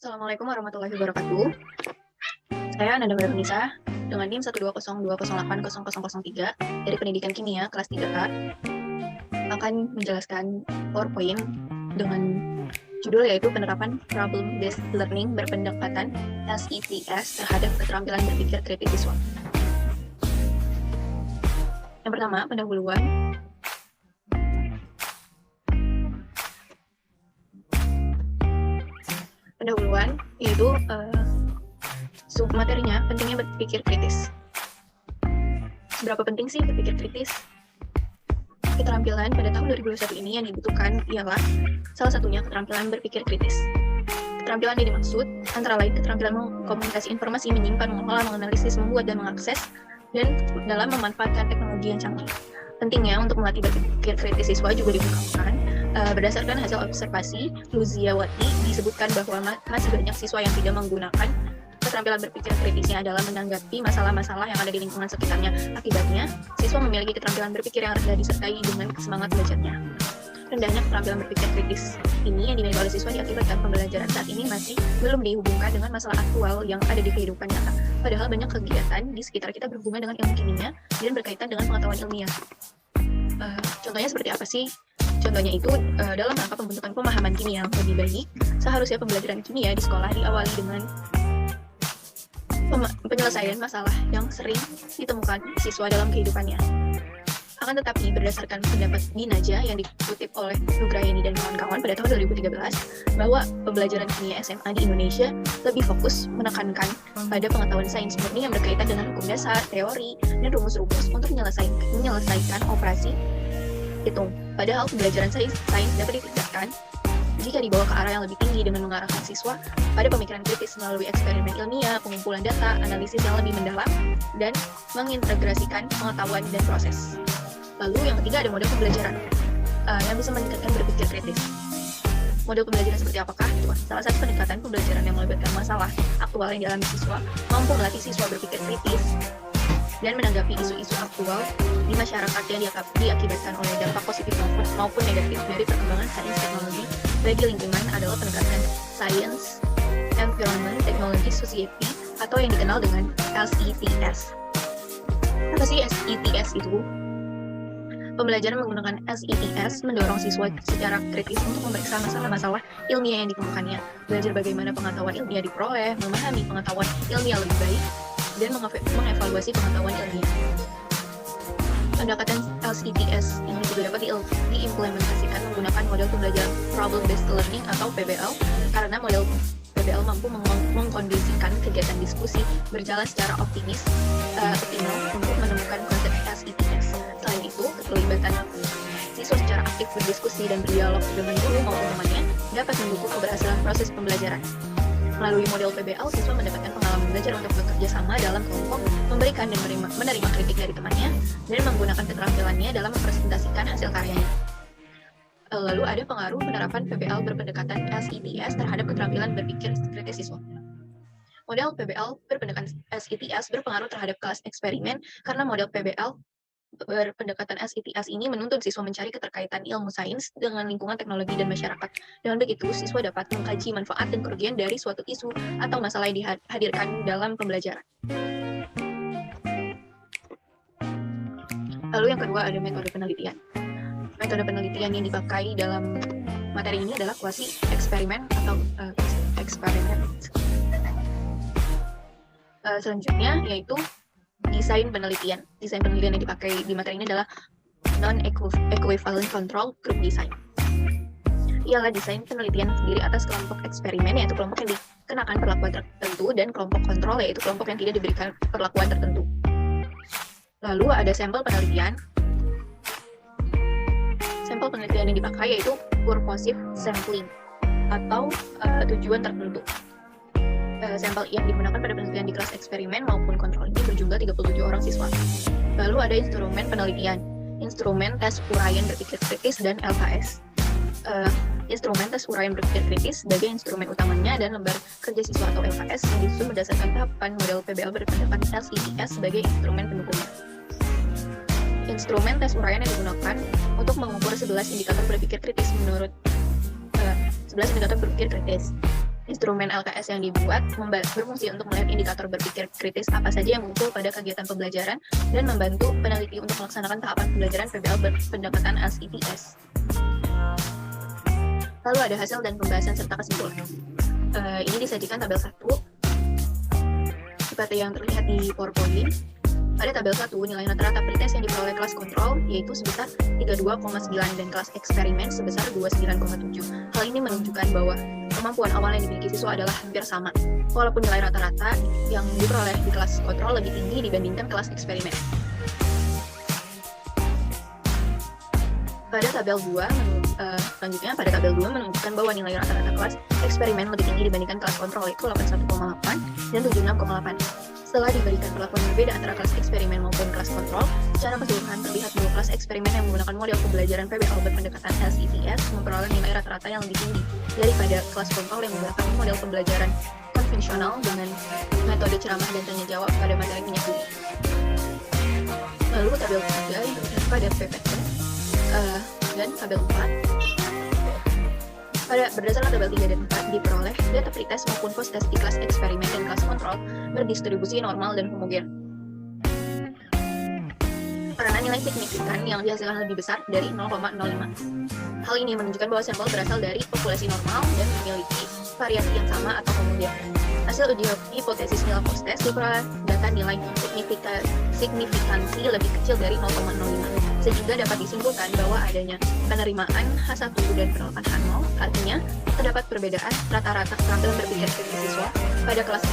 Assalamualaikum warahmatullahi wabarakatuh. Saya Nanda Nisa dengan NIM 12020080003 dari Pendidikan Kimia kelas 3A akan menjelaskan PowerPoint dengan judul yaitu penerapan Problem Based Learning berpendekatan SETS terhadap keterampilan berpikir kritis siswa. Yang pertama, pendahuluan. Pendahuluan yaitu submaterinya pentingnya berpikir kritis. Seberapa penting sih berpikir kritis? Keterampilan pada tahun 2021 ini yang dibutuhkan ialah salah satunya keterampilan berpikir kritis. Keterampilan yang dimaksud antara lain keterampilan mengkomunikasi informasi, menyimpan, mengolah, menganalisis, membuat, dan mengakses, dan dalam memanfaatkan teknologi yang canggih. Pentingnya untuk melatih berpikir kritis siswa juga diungkapkan berdasarkan hasil observasi Luziawati disebutkan bahwa masih banyak siswa yang tidak menggunakan keterampilan berpikir kritisnya dalam menanggapi masalah-masalah yang ada di lingkungan sekitarnya. Akibatnya, siswa memiliki keterampilan berpikir yang rendah disertai dengan semangat belajarnya. Rendahnya keterampilan berpikir kritis ini yang dimiliki oleh siswa diakibatkan pembelajaran saat ini masih belum dihubungkan dengan masalah aktual yang ada di kehidupan nyata. Padahal banyak kegiatan di sekitar kita berhubungan dengan ilmu kimia dan berkaitan dengan pengetahuan ilmiah. Contohnya seperti apa sih? Contohnya itu dalam rangka pembentukan pemahaman kimia yang lebih baik, seharusnya pembelajaran kimia di sekolah diawali dengan penyelesaian masalah yang sering ditemukan siswa dalam kehidupannya. Akan tetapi, berdasarkan pendapat Dinaja yang dikutip oleh Nugrayani dan kawan-kawan pada tahun 2013, bahwa pembelajaran kimia SMA di Indonesia lebih fokus menekankan pada pengetahuan sains murni yang berkaitan dengan hukum dasar, teori, dan rumus-rumus untuk menyelesaikan operasi hitung. Padahal pembelajaran sains dapat ditingkatkan jika dibawa ke arah yang lebih tinggi dengan mengarahkan siswa pada pemikiran kritis melalui eksperimen ilmiah, pengumpulan data, analisis yang lebih mendalam, dan mengintegrasikan pengetahuan dan proses. Lalu yang ketiga ada model pembelajaran yang bisa meningkatkan berpikir kritis. Model pembelajaran seperti apakah? Salah satu pendekatan pembelajaran yang melibatkan masalah aktual yang dialami siswa mampu melatih siswa berpikir kritis dan menanggapi isu-isu aktual di masyarakat yang diakibatkan oleh dampak positif maupun negatif dari perkembangan sains teknologi bagi lingkungan adalah pendekatan Science, Environment, Technology, Society atau yang dikenal dengan SETS. Apa sih SETS itu? Pembelajaran menggunakan SETS mendorong siswa secara kritis untuk memeriksa masalah-masalah ilmiah yang ditemukannya, belajar bagaimana pengetahuan ilmiah diperoleh, memahami pengetahuan ilmiah lebih baik, dan mengevaluasi pengetahuan ilmiah. Pendekatan SETS ini juga dapat diimplementasikan menggunakan model pembelajaran Problem Based Learning atau PBL, karena model PBL mampu mengkondisikan kegiatan diskusi berjalan secara optimal untuk menemukan konsep SETS. Selain itu, keterlibatan siswa secara aktif berdiskusi dan berdialog dengan guru maupun temannya dapat mendukung keberhasilan proses pembelajaran. Melalui model PBL, siswa mendapatkan pengalaman belajar untuk bekerja sama dalam kelompok, memberikan dan menerima kritik dari temannya, dan menggunakan keterampilannya dalam mempresentasikan hasil karyanya. Lalu ada pengaruh penerapan PBL berpendekatan SETS terhadap keterampilan berpikir kritis siswa. Model PBL berpendekatan SETS berpengaruh terhadap kelas eksperimen karena model PBL berpendekatan SETS ini menuntun siswa mencari keterkaitan ilmu sains dengan lingkungan teknologi dan masyarakat. Dengan begitu, siswa dapat mengkaji manfaat dan kerugian dari suatu isu atau masalah yang dihadirkan dalam pembelajaran. Lalu yang kedua ada metode penelitian. Metode penelitian yang dipakai dalam materi ini adalah kuasi eksperimen atau eksperimen. Selanjutnya yaitu desain penelitian. Desain penelitian yang dipakai di materi ini adalah non-equivalent control group design. Ialah desain penelitian sendiri atas kelompok eksperimen, yaitu kelompok yang dikenakan perlakuan tertentu, dan kelompok kontrol, yaitu kelompok yang tidak diberikan perlakuan tertentu. Lalu ada sampel penelitian. Sampel penelitian yang dipakai yaitu purposive sampling atau tujuan tertentu. Sampel yang digunakan pada penelitian di kelas eksperimen maupun kontrol ini berjumlah 37 orang siswa. Lalu ada instrumen penelitian, instrumen tes uraian berpikir kritis dan LKS. Instrumen tes uraian berpikir kritis sebagai instrumen utamanya dan lembar kerja siswa atau LKS yang disusun berdasarkan tahapan model PBL berpendekatan SETS sebagai instrumen pendukungnya. Instrumen tes uraian yang digunakan untuk mengukur 11 indikator berpikir kritis menurut 11 indikator berpikir kritis. Instrumen LKS yang dibuat berfungsi untuk melihat indikator berpikir kritis apa saja yang muncul pada kegiatan pembelajaran dan membantu peneliti untuk melaksanakan tahapan pembelajaran PBL berpendekatan LCTS. Lalu ada hasil dan pembahasan serta kesimpulan. Ini disajikan tabel 1 seperti yang terlihat di PowerPoint. Pada tabel 1, nilai rata-rata pretest yang diperoleh kelas kontrol yaitu sebesar 32,9 dan kelas eksperimen sebesar 29,7. Hal ini menunjukkan bahwa kemampuan awal yang dimiliki siswa adalah hampir sama, walaupun nilai rata-rata yang diperoleh di kelas kontrol lebih tinggi dibandingkan kelas eksperimen. Pada tabel 2, selanjutnya pada tabel 2 menunjukkan bahwa nilai rata-rata kelas eksperimen lebih tinggi dibandingkan kelas kontrol yaitu 81,8 dan 76,8. Setelah diberikan perlakuan berbeda antara kelas eksperimen maupun kelas kontrol, secara keseluruhan terlihat bahwa kelas eksperimen yang menggunakan model pembelajaran PBL berpendekatan LCTS memperoleh nilai rata-rata yang lebih tinggi daripada kelas kontrol yang menggunakan model pembelajaran konvensional dengan metode ceramah dan tanya jawab pada materi minyak bumi. Lalu tabel 3 yang terlihat pada PPT dan tabel 4. Berdasarkan tabel 3 dan 4 diperoleh data pretest maupun post-test di kelas eksperimen dan kelas kontrol berdistribusi normal dan homogen. Karena nilai signifikan yang dihasilkan lebih besar dari 0,05. Hal ini menunjukkan bahwa sampel berasal dari populasi normal dan memiliki variasi yang sama atau homogen. Hasil uji hipotesis nilai post-test diperoleh data nilai signifikansi lebih kecil dari 0,05, sehingga dapat disimpulkan bahwa adanya penerimaan H1 dan penolakan H0, artinya terdapat perbedaan rata-rata keterampilan berpikir kritis siswa pada kelas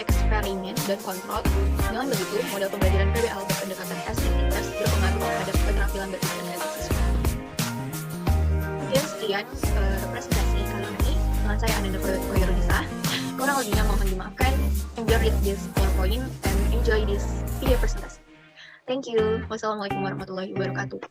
eksperimen dan kontrol. Dengan begitu, model pembelajaran PBL berpendekatan LCTS berpengaruh terhadap keterampilan berpikir kritis siswa. Mungkin sekian presentasi kali ini dengan saya Ananda Koirunisa. Kurang lebihnya mohon dimaafkan. Enjoy this PowerPoint and enjoy this video presentation. Thank you. Wassalamualaikum warahmatullahi wabarakatuh.